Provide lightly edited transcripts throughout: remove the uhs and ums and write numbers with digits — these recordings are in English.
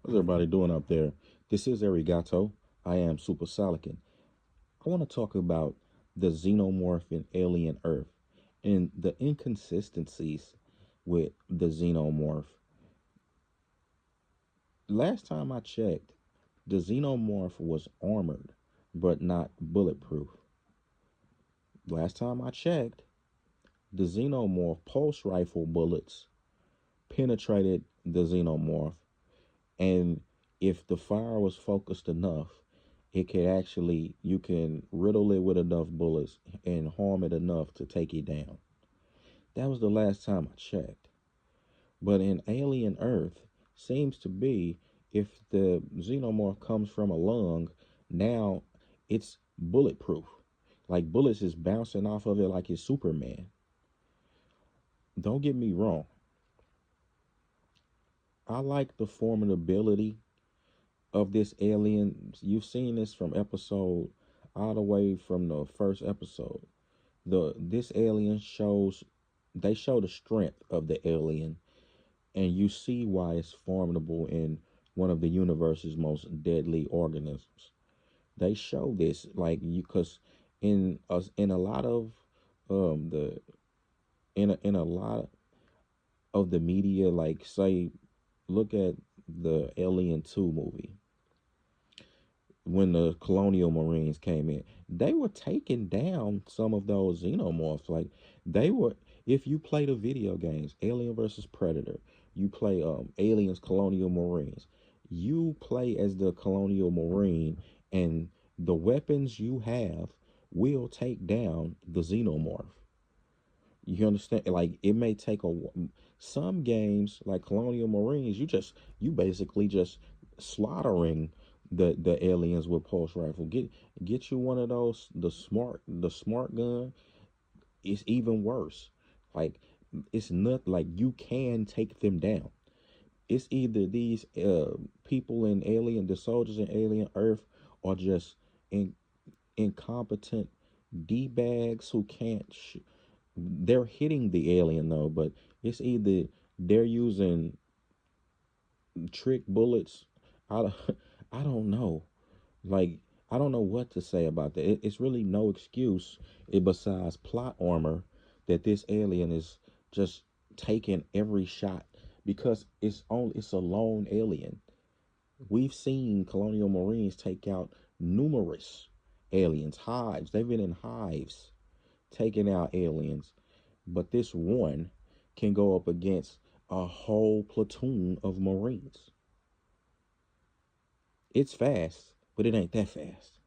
How's everybody doing up there? This is AriGato. I am Super Solican. I want to talk about the Xenomorph in Alien Earth and the inconsistencies with the Xenomorph. Last time I checked, the Xenomorph was armored, but not bulletproof. Last time I checked, the Xenomorph pulse rifle bullets penetrated the Xenomorph, and if the fire was focused enough, it could actually you can riddle it with enough bullets and harm it enough to take it down. That was the last time I checked. But in Alien Earth, seems to be if the xenomorph comes from a lung, now it's bulletproof. Like bullets is bouncing off of it like it's Superman. Don't get me wrong. I like the formidability of this alien. You've seen this from episode all the way from the first episode. This alien shows they show the strength of the alien, and you see why it's formidable in one of the universe's most deadly organisms. They show this like you because in a lot of the in a lot of the media, like say look at the Alien 2 movie when the colonial marines came in, they were taking down some of those xenomorphs. Like they were, if you play the video games, Alien versus Predator, you play Aliens Colonial Marines, you play as the colonial marine, and the weapons you have will take down the xenomorph. You understand? Like it may take some games like Colonial Marines, you basically just slaughtering the aliens with pulse rifle. Get you one of those the smart gun. It's even worse. Like it's not like you can take them down. It's either these people in Alien, the soldiers in Alien Earth, are just in, incompetent d bags who can't they're hitting the alien though, but it's either they're using trick bullets. I, I don't know. Like I don't know what to say about that. It's really no excuse besides plot armor that this alien is just taking every shot because it's a lone alien. We've seen colonial marines take out numerous aliens, hives. They've been in hives taking out aliens, but this one can go up against a whole platoon of Marines. It's fast, but it ain't that fast.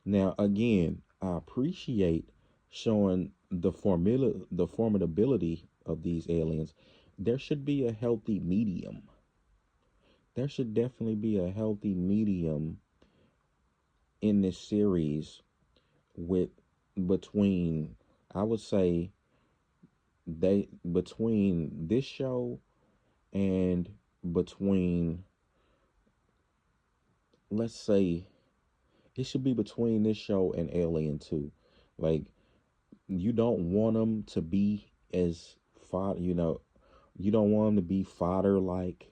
Now, again, I appreciate showing the formidability of these aliens. There should be a healthy medium. There should definitely be a healthy medium in this series with between I would say they between this show and between let's say it should be between this show and Alien 2. Like you don't want them to be as fodder, you don't want them to be fodder like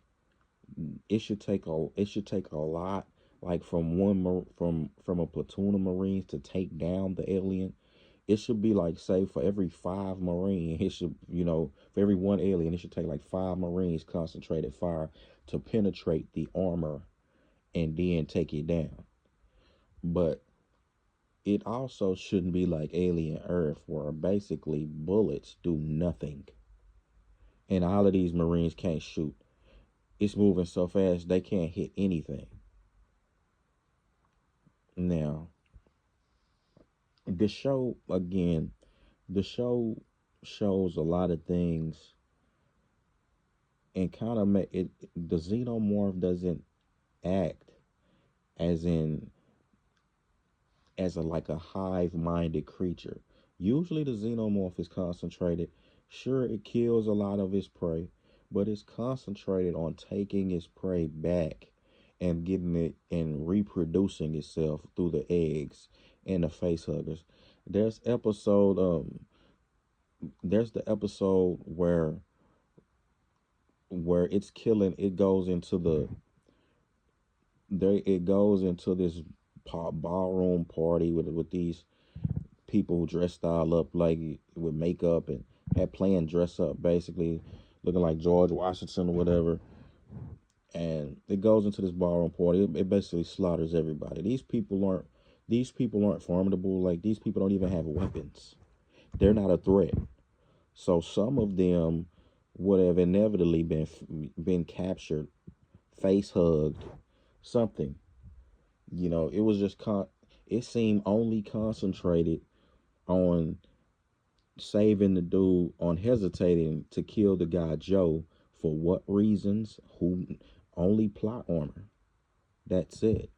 it should take a lot like from from a platoon of Marines to take down the alien. It should be like say for every five Marine, it should for every one alien, it should take like five Marines concentrated fire to penetrate the armor and then take it down. But it also shouldn't be like Alien Earth, where basically bullets do nothing, and all of these Marines can't shoot. It's moving so fast they can't hit anything. Now, the show again, the show shows a lot of things and kind of make it. The xenomorph doesn't act as in as a like a hive-minded creature. Usually the xenomorph is concentrated. Sure, it kills a lot of its prey, but it's concentrated on taking its prey back and getting it and reproducing itself through the eggs and the face huggers. There's episode there's the episode where it's killing it goes into it goes into this ballroom party with these people who dressed all up like with makeup and had planned dress up, basically looking like George Washington or whatever. And it goes into this ballroom party. It basically slaughters everybody. These people aren't formidable. Like, these people don't even have weapons. They're not a threat. So some of them would have inevitably been captured, face hugged, something. It was just it seemed only concentrated on saving the dude, on hesitating to kill the guy Joe. For what reasons? Who? Only plot armor. That's it.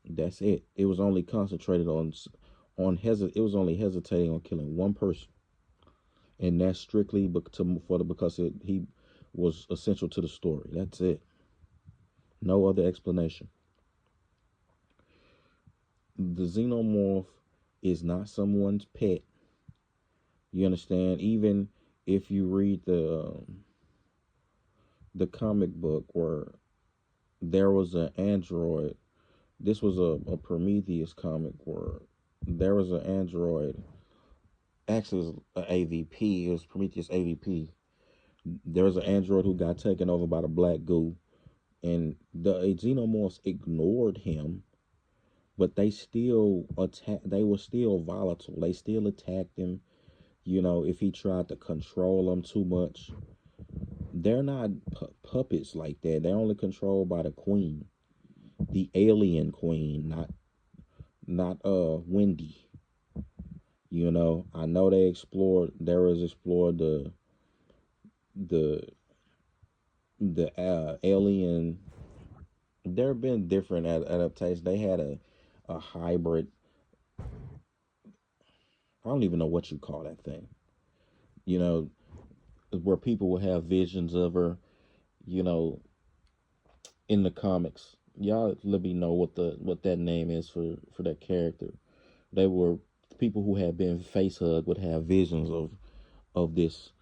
That's it. It was only concentrated it was only hesitating on killing one person, and that's strictly because he was essential to the story. That's it. No other explanation. The xenomorph is not someone's pet. You understand? Even if you read the comic book where there was an android, this was a Prometheus comic where there was an android. Actually, it was an AVP. It was Prometheus AVP. There was an android who got taken over by the black goo, and the xenomorphs ignored him, but they still attack. They were still volatile. They still attacked him. If he tried to control them too much, they're not puppets like that. They're only controlled by the queen, the alien queen, not Wendy. I know there was explored the alien. There have been different adaptations. They had a hybrid. I don't even know what you call that thing. You know, where people will have visions of her. You know, in the comics. Y'all let me know what that name is for that character. They were people who had been face hugged would have visions of this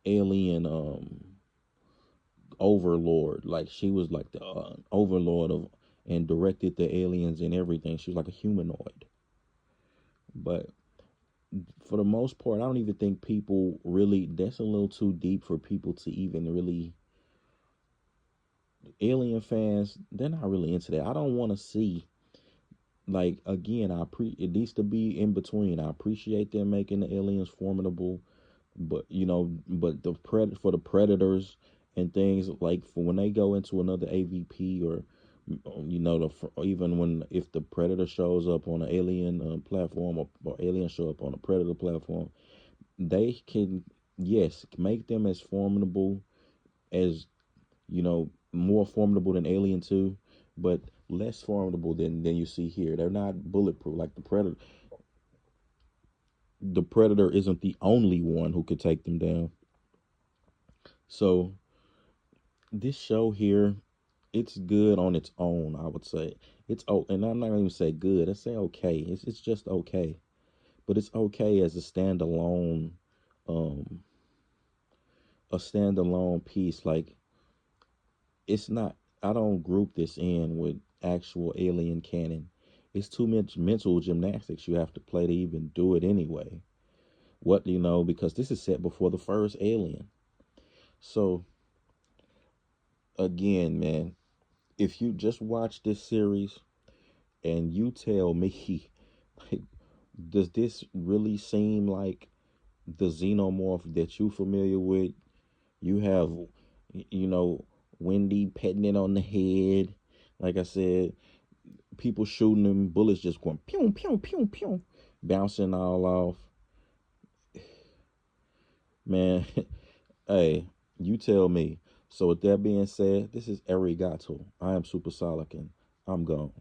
alien overlord. Like, she was like the overlord of, and directed the aliens and everything. She was like a humanoid. But for the most part, I don't even think people really, that's a little too deep for people to even really, alien fans, they're not really into that. I don't want to see, like, again, it needs to be in between. I appreciate them making the aliens formidable, but for the predators and things, like, for when they go into another AVP, or even when, if the predator shows up on an alien platform, or alien show up on a predator platform, they can, yes, make them as formidable as, more formidable than Alien 2, but less formidable than you see here. They're not bulletproof like the Predator. The Predator isn't the only one who could take them down. So this show here, it's good on its own. I would say and I'm not gonna even say good. I say okay. It's just okay, but it's okay as um, a standalone piece. Like, it's not, I don't group this in with actual alien canon. It's too much mental gymnastics you have to play to even do it anyway. Because this is set before the first Alien. So again, man, if you just watch this series and you tell me, like, does this really seem like the xenomorph that you familiar with? You have, you know, Wendy petting it on the head. Like I said, people shooting them, bullets just going pew pew pew pew, bouncing all off. Man, hey, you tell me. So with that being said, this is AriGato. I am Super Solid, and I'm gone.